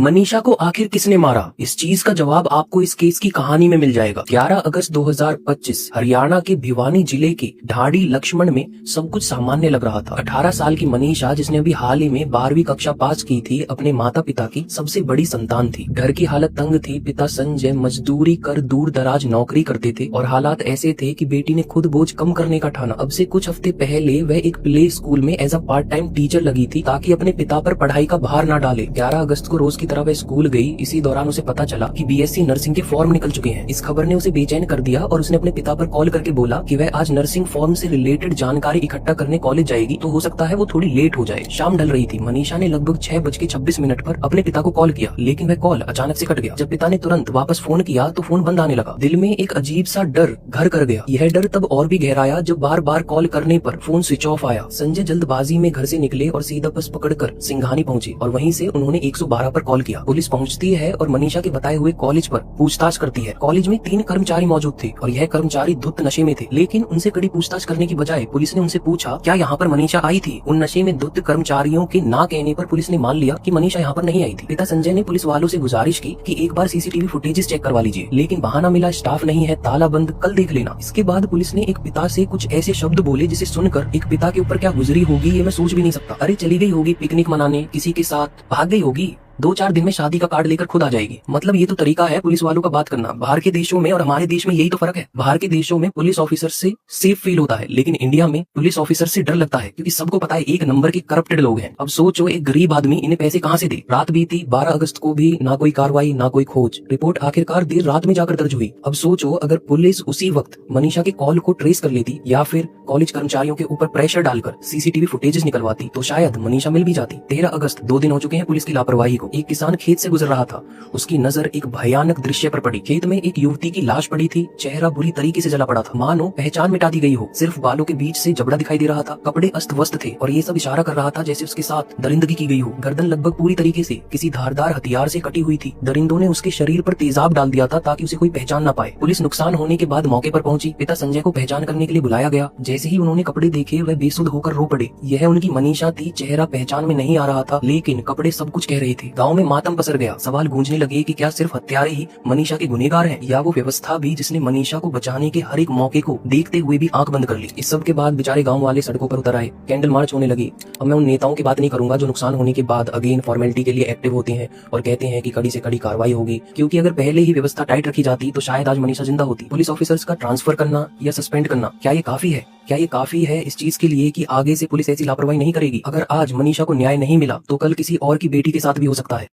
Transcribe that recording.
मनीषा को आखिर किसने मारा? इस चीज का जवाब आपको इस केस की कहानी में मिल जाएगा। 11 अगस्त 2025 हरियाणा के भिवानी जिले के ढाडी लक्ष्मण में सब कुछ सामान्य लग रहा था। 18 साल की मनीषा, जिसने अभी हाल ही में 12वीं कक्षा पास की थी, अपने माता पिता की सबसे बड़ी संतान थी। घर की हालत तंग थी। पिता संजय मजदूरी कर दूर दराज नौकरी करते थे और हालात ऐसे थे कि बेटी ने खुद बोझ कम करने का ठाना। अब से कुछ हफ्ते पहले वह एक प्ले स्कूल में as a part time teacher लगी थी ताकि अपने पिता पर पढ़ाई का भार न डाले। 11 अगस्त को रोज की तरह वह स्कूल गई। इसी दौरान उसे पता चला कि बीएससी नर्सिंग के फॉर्म निकल चुके हैं। इस खबर ने उसे बेचैन कर दिया और उसने अपने पिता पर कॉल करके बोला कि वह आज नर्सिंग फॉर्म से रिलेटेड जानकारी इकट्ठा करने कॉलेज जाएगी, तो हो सकता है वो थोड़ी लेट हो जाए। शाम ढल रही थी। मनीषा ने लगभग 6:26 पर अपने पिता को कॉल किया, लेकिन वह कॉल अचानक से कट गया। जब पिता ने तुरंत वापस फोन किया तो फोन बंद आने लगा। दिल में एक अजीब सा डर घर कर गया। यह डर तब और भी गहराया जब बार बार कॉल करने पर फोन स्विच ऑफ आया। संजय जल्दबाजी में घर से निकले और सीधा बस पकड़कर सिंघानी पहुंचे और वहीं से उन्होंने 112 पर कॉल किया। पुलिस पहुंचती है और मनीषा के बताए हुए कॉलेज पर पूछताछ करती है। कॉलेज में 3 कर्मचारी मौजूद थे और यह कर्मचारी धुत नशे में थे, लेकिन उनसे कड़ी पूछताछ करने की बजाय पुलिस ने उनसे पूछा क्या यहाँ पर मनीषा आई थी। उन नशे में धुत कर्मचारियों के ना कहने पर पुलिस ने मान लिया कि मनीषा यहाँ पर नहीं आई थी। पिता संजय ने पुलिस वालों से गुजारिश की कि एक बार सीसीटीवी फुटेजेस चेक करवा लीजिए, लेकिन बहाना मिला स्टाफ नहीं है, ताला बंद, कल देख लेना। इसके बाद पुलिस ने एक पिता से कुछ ऐसे शब्द बोले जिसे सुनकर एक पिता के ऊपर क्या गुजरी होगी ये मैं सोच भी नहीं सकता। अरे चली गई होगी पिकनिक मनाने, किसी के साथ भाग गई होगी, 2-4 दिन में शादी का कार्ड लेकर खुद आ जाएगी। मतलब ये तो तरीका है पुलिस वालों का बात करना। बाहर के देशों में और हमारे देश में यही तो फर्क है। बाहर के देशों में पुलिस ऑफिसर से सेफ फील होता है, लेकिन इंडिया में पुलिस ऑफिसर से डर लगता है, क्योंकि सबको पता है एक नंबर के करप्टेड लोग हैं। अब सोचो एक गरीब आदमी इन्हें पैसे कहाँ से दे। रात बीती, 12 अगस्त को भी ना कोई कार्रवाई ना कोई खोज। रिपोर्ट आखिरकार देर रात में जाकर दर्ज हुई। अब सोचो अगर पुलिस उसी वक्त मनीषा के कॉल को ट्रेस कर लेती या फिर कॉलेज कर्मचारियों के ऊपर प्रेशर डालकर सीसीटीवी फुटेजेस निकलवाती तो शायद मनीषा मिल भी जाती। 13 अगस्त 2 दिन हो चुके हैं पुलिस की लापरवाही को। एक किसान खेत से गुजर रहा था। उसकी नजर एक भयानक दृश्य पर पड़ी। खेत में एक युवती की लाश पड़ी थी। चेहरा बुरी तरीके से जला पड़ा था, मानो पहचान मिटा दी गई हो। सिर्फ बालों के बीच से जबड़ा दिखाई दे रहा था। कपड़े अस्त व्यस्त थे और ये सब इशारा कर रहा था जैसे उसके साथ दरिंदगी की गई हो। गर्दन लगभग पूरी तरीके से किसी धारदार हथियार से कटी हुई थी। दरिंदों ने उसके शरीर पर तेजाब डाल दिया था ताकि उसे कोई पहचान न पाए। पुलिस नुकसान होने के बाद मौके पर पहुंची। पिता संजय को पहचान करने के लिए बुलाया गया। जैसे ही उन्होंने कपड़े देखे वह बेसुध होकर रो पड़े। यह उनकी मनीषा थी। चेहरा पहचान में नहीं आ रहा था, लेकिन कपड़े सब कुछ कह रहे थे। गाँव में मातम पसर गया। सवाल गूंजने लगे कि क्या सिर्फ हत्यारे ही मनीषा के गुनहगार हैं, या वो व्यवस्था भी जिसने मनीषा को बचाने के हर एक मौके को देखते हुए भी आंख बंद कर ली। इस सब के बाद बेचारे गांव वाले सड़कों पर उतर आए। कैंडल मार्च होने लगी। अब मैं उन नेताओं की बात नहीं करूंगा जो नुकसान होने के बाद अगेन फॉर्मेलिटी के लिए एक्टिव होते हैं और कहते हैं कि कड़ी से कड़ी कार्रवाई होगी, क्योंकि अगर पहले ही व्यवस्था टाइट रखी जाती तो शायद आज मनीषा जिंदा होती। पुलिस ऑफिसर्स का ट्रांसफर करना या सस्पेंड करना, क्या ये काफी है? क्या ये काफी है इस चीज के लिए कि आगे से पुलिस ऐसी लापरवाही नहीं करेगी? अगर आज मनीषा को न्याय नहीं मिला तो कल किसी और की बेटी के साथ भी हो सकता है।